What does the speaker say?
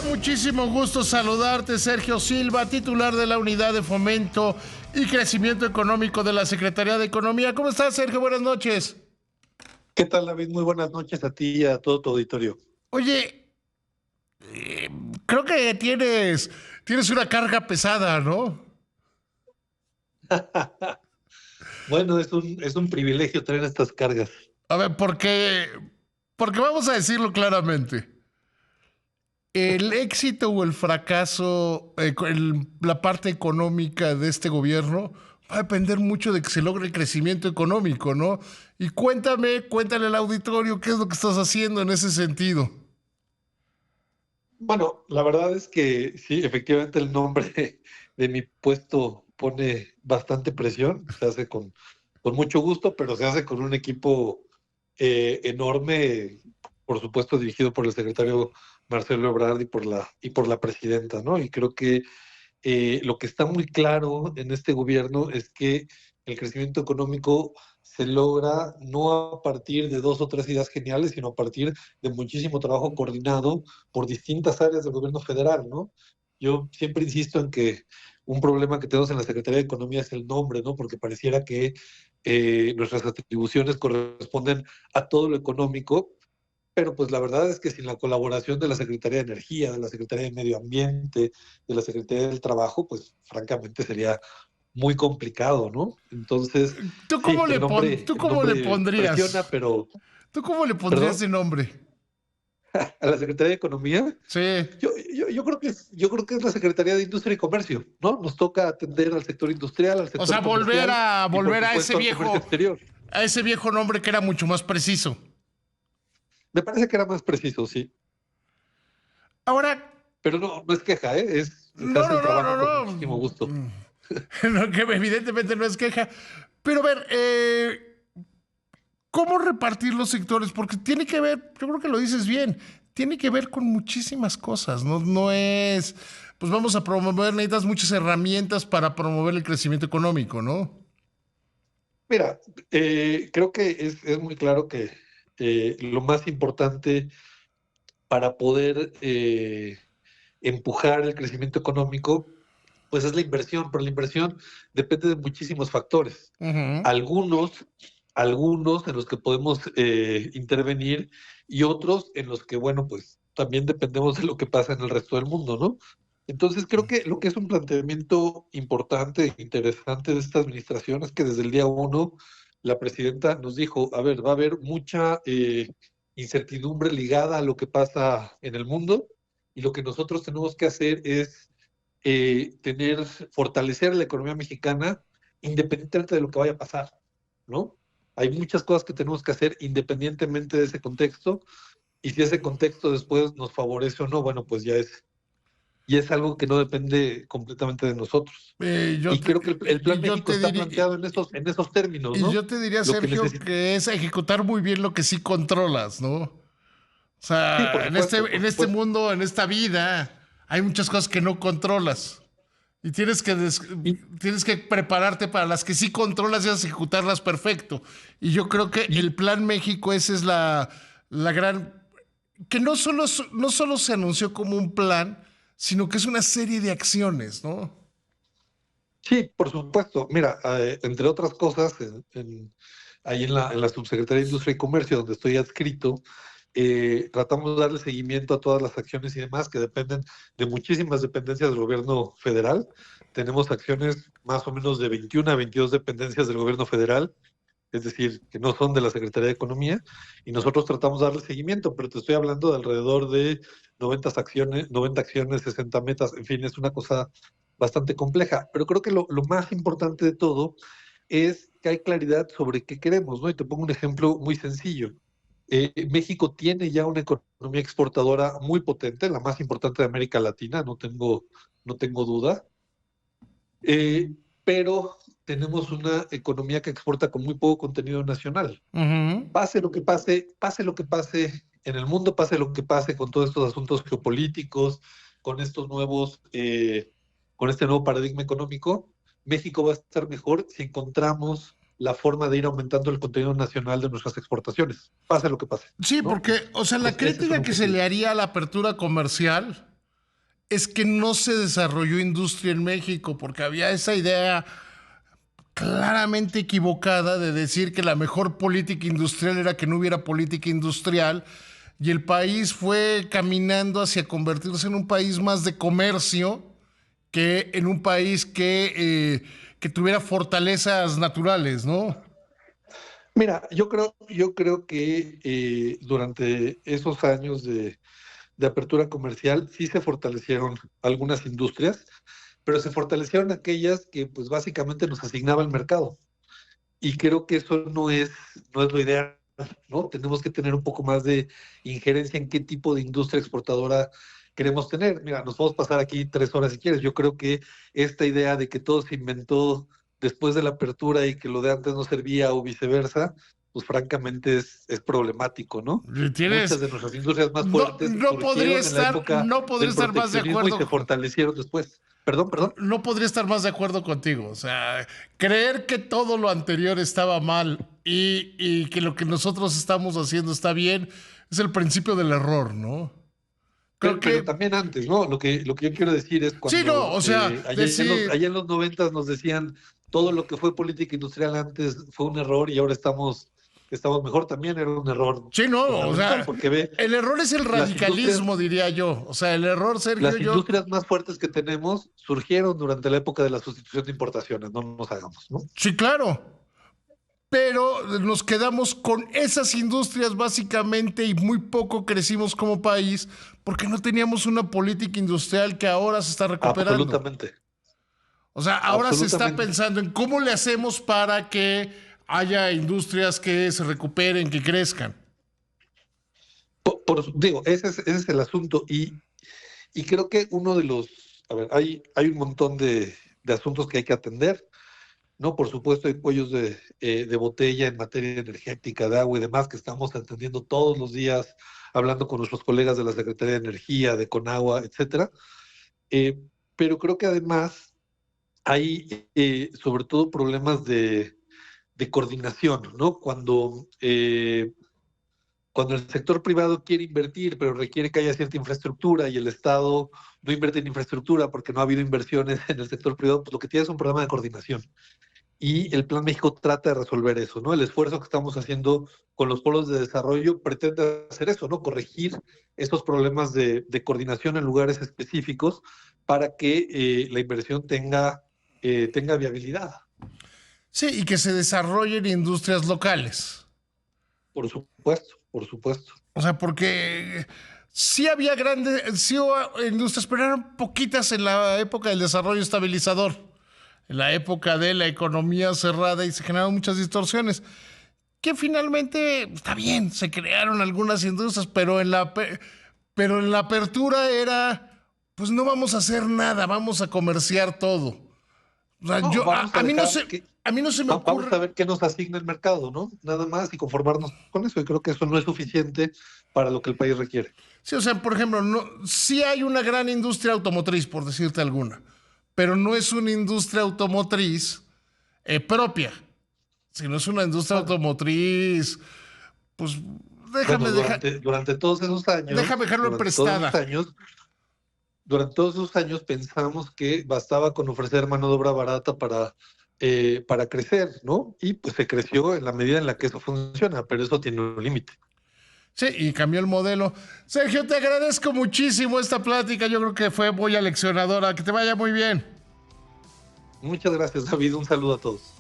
da muchísimo gusto saludarte, Sergio Silva, titular de la Unidad de Fomento y Crecimiento Económico de la Secretaría de Economía. ¿Cómo estás, Sergio? Buenas noches. ¿Qué tal, David? Muy buenas noches a ti y a todo tu auditorio. Oye, creo que tienes una carga pesada, ¿no? Bueno, es un privilegio tener estas cargas. A ver, porque vamos a decirlo claramente. El éxito o el fracaso, la parte económica de este gobierno va a depender mucho de que se logre el crecimiento económico, ¿no? Y cuéntale al auditorio qué es lo que estás haciendo en ese sentido. Bueno, la verdad es que sí, efectivamente el nombre de mi puesto pone bastante presión. Se hace con mucho gusto, pero se hace con un equipo enorme, por supuesto dirigido por el secretario Marcelo Ebrard y por la presidenta, ¿no? Y creo que lo que está muy claro en este gobierno es que el crecimiento económico se logra no a partir de dos o tres ideas geniales, sino a partir de muchísimo trabajo coordinado por distintas áreas del gobierno federal, ¿no? Yo siempre insisto en que un problema que tenemos en la Secretaría de Economía es el nombre, ¿no? Porque pareciera que nuestras atribuciones corresponden a todo lo económico, pero pues la verdad es que sin la colaboración de la Secretaría de Energía, de la Secretaría de Medio Ambiente, de la Secretaría del Trabajo, pues francamente sería muy complicado, ¿no? Entonces, ¿Tú sí, cómo le, pon- tú el cómo le nombre presiona, pondrías? pero, ¿Tú cómo le pondrías perdón, de nombre? a la Secretaría de Economía, Sí. yo creo que es la Secretaría de Industria y Comercio, ¿no? Nos toca atender al sector industrial, al O sector sea, volver comercial a y por volver supuesto al comercio exterior. a ese viejo nombre que era mucho más preciso. Me parece que era más preciso, sí. Ahora, Pero no, no es queja, ¿eh? Se no, hace no, el no, trabajo con no, muchísimo gusto. no. No, que evidentemente no es queja. Pero a ver, ¿cómo repartir los sectores? Porque tiene que ver, yo creo que lo dices bien, tiene que ver con muchísimas cosas. No, no es, pues vamos a promover, necesitas muchas herramientas para promover el crecimiento económico, ¿no? Mira, creo que es muy claro que lo más importante para poder empujar el crecimiento económico, pues es la inversión, pero la inversión depende de muchísimos factores. Ujú. Algunos, algunos en los que podemos intervenir y otros en los que, bueno, pues también dependemos de lo que pasa en el resto del mundo, ¿no? Entonces creo que lo que es un planteamiento importante e interesante de esta administración es que desde el día uno la presidenta nos dijo, a ver, va a haber mucha incertidumbre ligada a lo que pasa en el mundo y lo que nosotros tenemos que hacer es fortalecer la economía mexicana independientemente de lo que vaya a pasar, ¿no? Hay muchas cosas que tenemos que hacer independientemente de ese contexto, y si ese contexto después nos favorece o no, bueno, pues ya es algo que no depende completamente de nosotros. Yo Y te, creo que el Plan y yo México te está diría, planteado en esos términos, y ¿no? yo te diría, Lo que Sergio, necesita. que es ejecutar muy bien lo que sí controlas, ¿no? O Sí, por sea, supuesto, por en este supuesto. mundo, en esta vida, hay muchas cosas que no controlas. Y Y, tienes que prepararte para las que sí controlas y ejecutarlas perfecto. Y yo creo que y el Plan México, esa es la gran... Que no solo se anunció como un plan, sino que es una serie de acciones, ¿no? sí, por supuesto. Mira, entre otras cosas, ahí en la Subsecretaría de Industria y Comercio, donde estoy adscrito, tratamos de darle seguimiento a todas las acciones y demás que dependen de muchísimas dependencias del gobierno federal. Tenemos acciones más o menos de 21 a 22 dependencias del gobierno federal, es decir, que no son de la Secretaría de Economía, y nosotros tratamos de darle seguimiento, pero te estoy hablando de alrededor de 90 acciones, 60 metas, en fin, es una cosa bastante compleja, pero creo que lo más importante de todo es que hay claridad sobre qué queremos, ¿no? Y te pongo un ejemplo muy sencillo. México tiene ya una economía exportadora muy potente, la más importante de América Latina, no tengo duda, eh, pero tenemos una economía que exporta con muy poco contenido nacional. Ujú. Pase lo que pase en el mundo, pase lo que pase con todos estos asuntos geopolíticos, con estos con este nuevo paradigma económico, México va a estar mejor si encontramos la forma de ir aumentando el contenido nacional de nuestras exportaciones, pase lo que pase, Sí, ¿no? porque, o sea, la Ese es un crítica que se objetivo. le haría a la apertura comercial, es que no se desarrolló industria en México, porque había esa idea claramente equivocada de decir que la mejor política industrial era que no hubiera política industrial, y el país fue caminando hacia convertirse en un país más de comercio que en un país que tuviera fortalezas naturales, ¿no? Mira, yo creo que durante esos años de apertura comercial sí se fortalecieron algunas industrias, pero se fortalecieron aquellas que pues básicamente nos asignaba el mercado. Y creo que eso no es lo ideal, ¿no? Tenemos que tener un poco más de injerencia en qué tipo de industria exportadora queremos tener. Mira, nos podemos pasar aquí 3 horas si quieres. Yo creo que esta idea de que todo se inventó después de la apertura y que lo de antes no servía o viceversa, pues francamente es problemático, ¿no? Muchas Tienes, de nuestras industrias más no, fuertes surgieron en la época no podría del estar más de proteccionismo y se acuerdo. fortalecieron después. Perdón, perdón. No podría estar más de acuerdo contigo. O sea, creer que todo lo anterior estaba mal y que lo que nosotros estamos haciendo está bien es el principio del error, ¿no? Creo Pero que también antes, ¿no? Lo que yo quiero decir es sí, no, cuando o sea, allá decir, en los 90 nos decían todo lo que fue política industrial antes fue un error y ahora estamos mejor, también era un error sí, no, o fundamental, sea, porque ve, el error es el las industrias, radicalismo, diría yo. O sea, el error, Sergio, las yo, industrias más fuertes que tenemos surgieron durante la época de la sustitución de importaciones, no nos hagamos, ¿no? sí, claro, pero nos quedamos con esas industrias básicamente y muy poco crecimos como país porque no teníamos una política industrial que ahora se está recuperando. Absolutamente, O sea, ahora se está absolutamente. pensando en cómo le hacemos para que haya industrias que se recuperen, que crezcan. Digo, ese es el asunto y creo que uno de los, a ver, hay un montón de asuntos que hay que atender. No, por supuesto, hay cuellos de botella en materia energética, de agua y demás que estamos atendiendo todos los días, hablando con nuestros colegas de la Secretaría de Energía, de Conagua, etcétera. Eh, pero creo que además hay, sobre todo, problemas de coordinación, ¿no? Cuando el sector privado quiere invertir, pero requiere que haya cierta infraestructura y el Estado no invierte en infraestructura porque no ha habido inversiones en el sector privado, pues lo que tiene es un problema de coordinación. Y el Plan México trata de resolver eso, ¿no? El esfuerzo que estamos haciendo con los polos de desarrollo pretende hacer eso, ¿no? Corregir esos problemas de coordinación en lugares específicos para que la inversión tenga viabilidad. Sí, y que se desarrollen industrias locales. Por supuesto, por supuesto. O sea, porque sí había grandes, sí hubo industrias, pero eran poquitas en la época del desarrollo estabilizador, en la época de la economía cerrada y se generaron muchas distorsiones. Que finalmente está bien, se crearon algunas industrias, pero en la apertura era, pues no vamos a hacer nada, vamos a comerciar todo. O sea, No, vamos a dejar que, a mí no se me vamos ocurre. a ver qué nos asigna el mercado, ¿no? Nada más y conformarnos con eso. Y creo que eso no es suficiente para lo que el país requiere. Sí, o sea, por ejemplo, no, sí hay una gran industria automotriz, por decirte alguna, pero no es una industria automotriz propia, sino es una industria Bueno, automotriz, pues bueno, déjame, deja, durante todos esos años, déjame dejarlo en durante todos esos prestada. años, durante todos esos años pensamos que bastaba con ofrecer mano de obra barata para crecer, ¿no? Y pues se creció en la medida en la que eso funciona, pero eso tiene un límite. Sí, y cambió el modelo. Sergio, te agradezco muchísimo esta plática. Yo creo que fue muy aleccionadora. Que te vaya muy bien. Muchas gracias, David. Un saludo a todos.